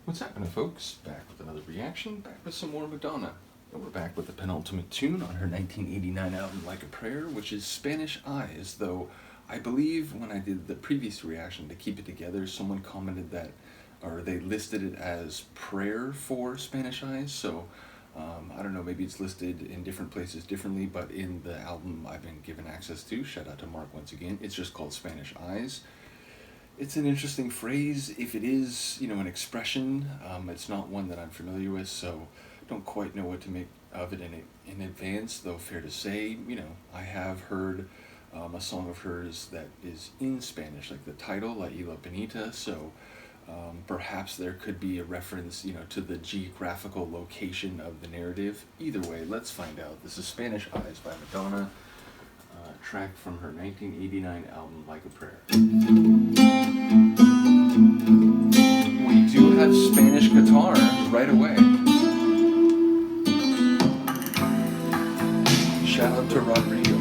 What's happening, folks? Back with another reaction, back with some more Madonna. And we're back with the penultimate tune on her 1989 album Like a Prayer, which is Spanish Eyes, though I believe when I did the previous reaction to keep it together, someone commented that, or they listed it as Prayer for Spanish Eyes, so I don't know, maybe it's listed in different places differently, but in the album I've been given access to, shout out to Mark once again, it's just called Spanish Eyes. It's an interesting phrase. If it is, an expression, it's not one that I'm familiar with, so don't quite know what to make of it in advance, though fair to say, I have heard a song of hers that is in Spanish, like the title, La Isla Bonita, so perhaps there could be a reference, to the geographical location of the narrative. Either way, let's find out. This is Spanish Eyes by Madonna, track from her 1989 album, Like a Prayer. We do have Spanish guitar right away. Shout out to Rodrigo.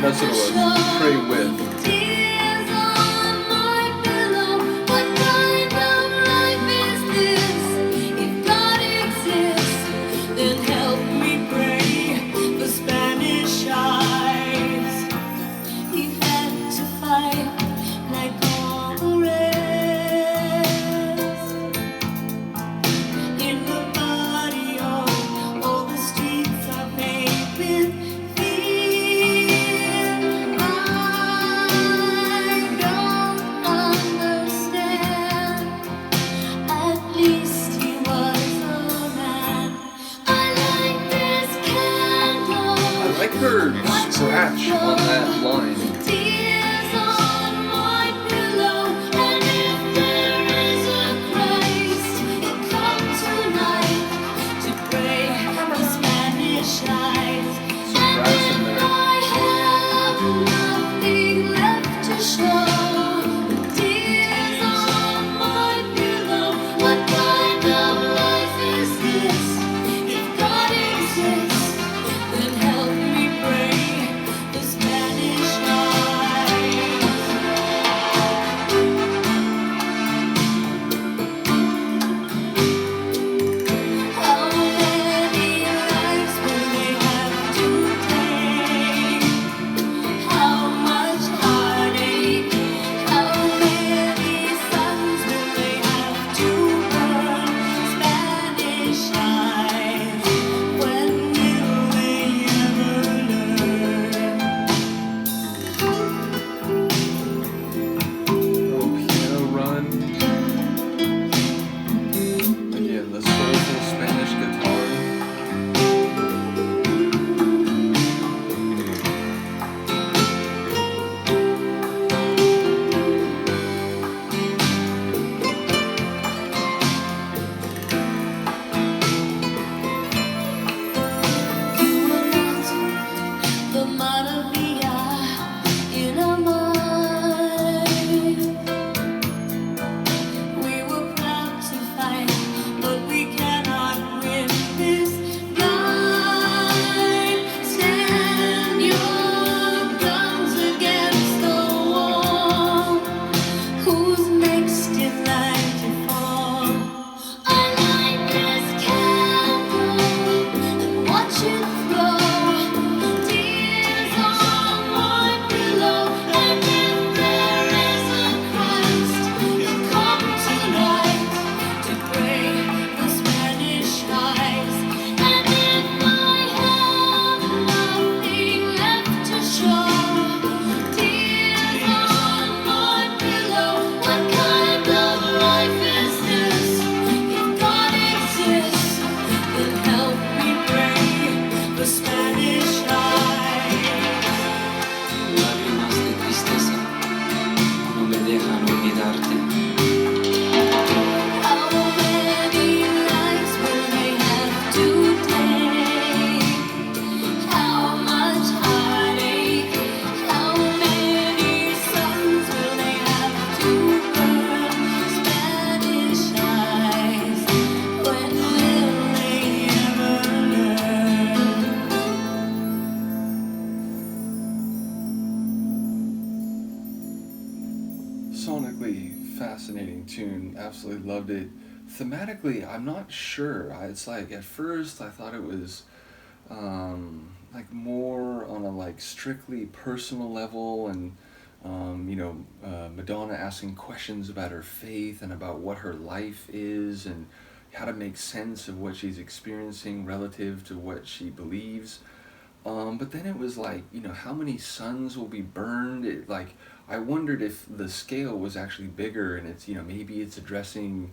That's what it was. Pray with. Her scratch on that line. tune. Absolutely loved it. Thematically, I'm not sure. It's like at first I thought it was like more on a like strictly personal level, and Madonna asking questions about her faith and about what her life is and how to make sense of what she's experiencing relative to what she believes. But then it was like, how many suns will be burned? Like, I wondered if the scale was actually bigger, and it's, maybe it's addressing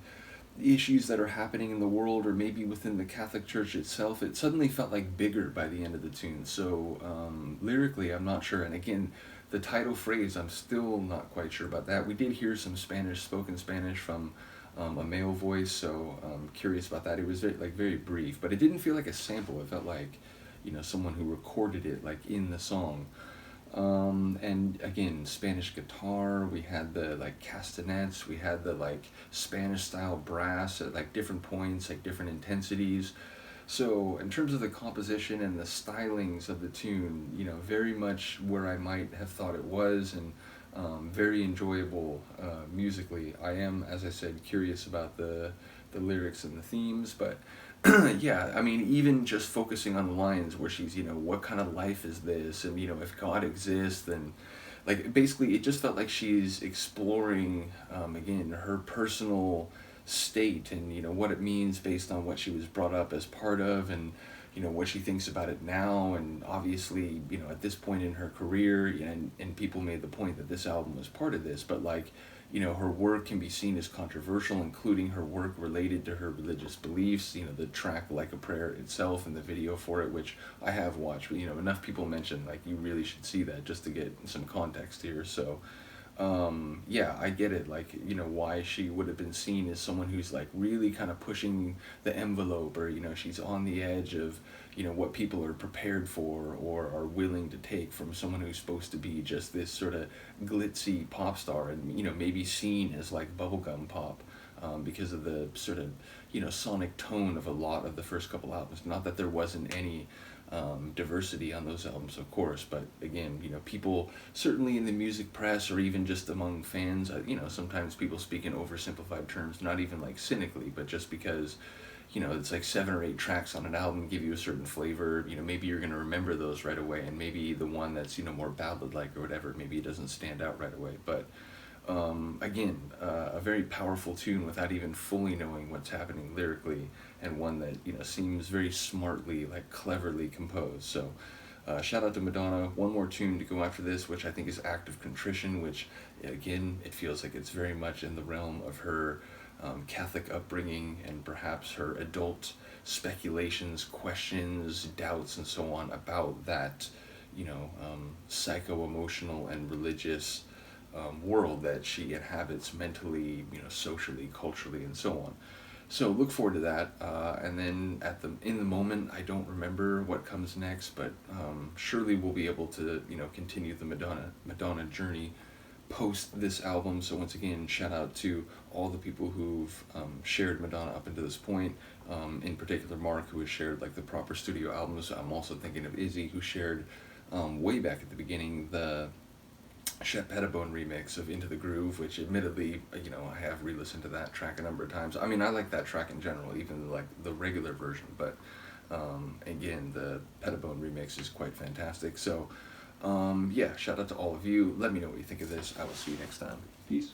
the issues that are happening in the world, or maybe within the Catholic Church itself. It suddenly felt like bigger by the end of the tune. So lyrically, I'm not sure. And again, the title phrase, I'm still not quite sure about that. We did hear some Spanish, spoken Spanish from a male voice, so I'm curious about that. It was very brief, but it didn't feel like a sample. It felt like, someone who recorded it like in the song. And again, Spanish guitar, we had the like castanets, we had the like Spanish style brass at like different points, like different intensities. So in terms of the composition and the stylings of the tune, very much where I might have thought it was, and very enjoyable musically. I am, as I said, curious about the lyrics and the themes, but yeah, I mean, even just focusing on the lines where she's, what kind of life is this? And, if God exists, then, like, basically, it just felt like she's exploring, again, her personal state, and, what it means based on what she was brought up as part of, and, what she thinks about it now. And obviously, at this point in her career, and people made the point that this album was part of this, but, like, her work can be seen as controversial, including her work related to her religious beliefs. The track Like a Prayer itself and the video for it, which I have watched, but, enough people mention, like, you really should see that just to get some context here. So, yeah, I get it, like, why she would have been seen as someone who's, like, really kind of pushing the envelope, or, she's on the edge of, what people are prepared for or are willing to take from someone who's supposed to be just this sort of glitzy pop star, and, maybe seen as, like, bubblegum pop, because of the sort of, sonic tone of a lot of the first couple albums. Not that there wasn't any diversity on those albums, of course, but again, people certainly in the music press, or even just among fans, sometimes people speak in oversimplified terms, not even like cynically, but just because it's like 7 or 8 tracks on an album give you a certain flavor. Maybe you're going to remember those right away, and maybe the one that's more ballad like or whatever, maybe it doesn't stand out right away. But again, a very powerful tune without even fully knowing what's happening lyrically, and one that seems very smartly, like, cleverly composed. So shout out to Madonna. One more tune to go after this, which I think is Act of Contrition, which again, it feels like it's very much in the realm of her Catholic upbringing, and perhaps her adult speculations, questions, doubts, and so on about that psycho-emotional and religious world that she inhabits mentally, socially, culturally, and so on. So look forward to that. And then in the moment, I don't remember what comes next, but surely we'll be able to continue the Madonna journey post this album. So once again, shout out to all the people who've shared Madonna up until this point. In particular, Mark, who has shared like the proper studio albums. I'm also thinking of Izzy, who shared way back at the beginning the Shep Pettibone remix of Into the Groove, which admittedly, I have re-listened to that track a number of times. I mean, I like that track in general, even like the regular version, but again, the Pettibone remix is quite fantastic. So yeah, shout out to all of you. Let me know what you think of this. I will see you next time. Peace.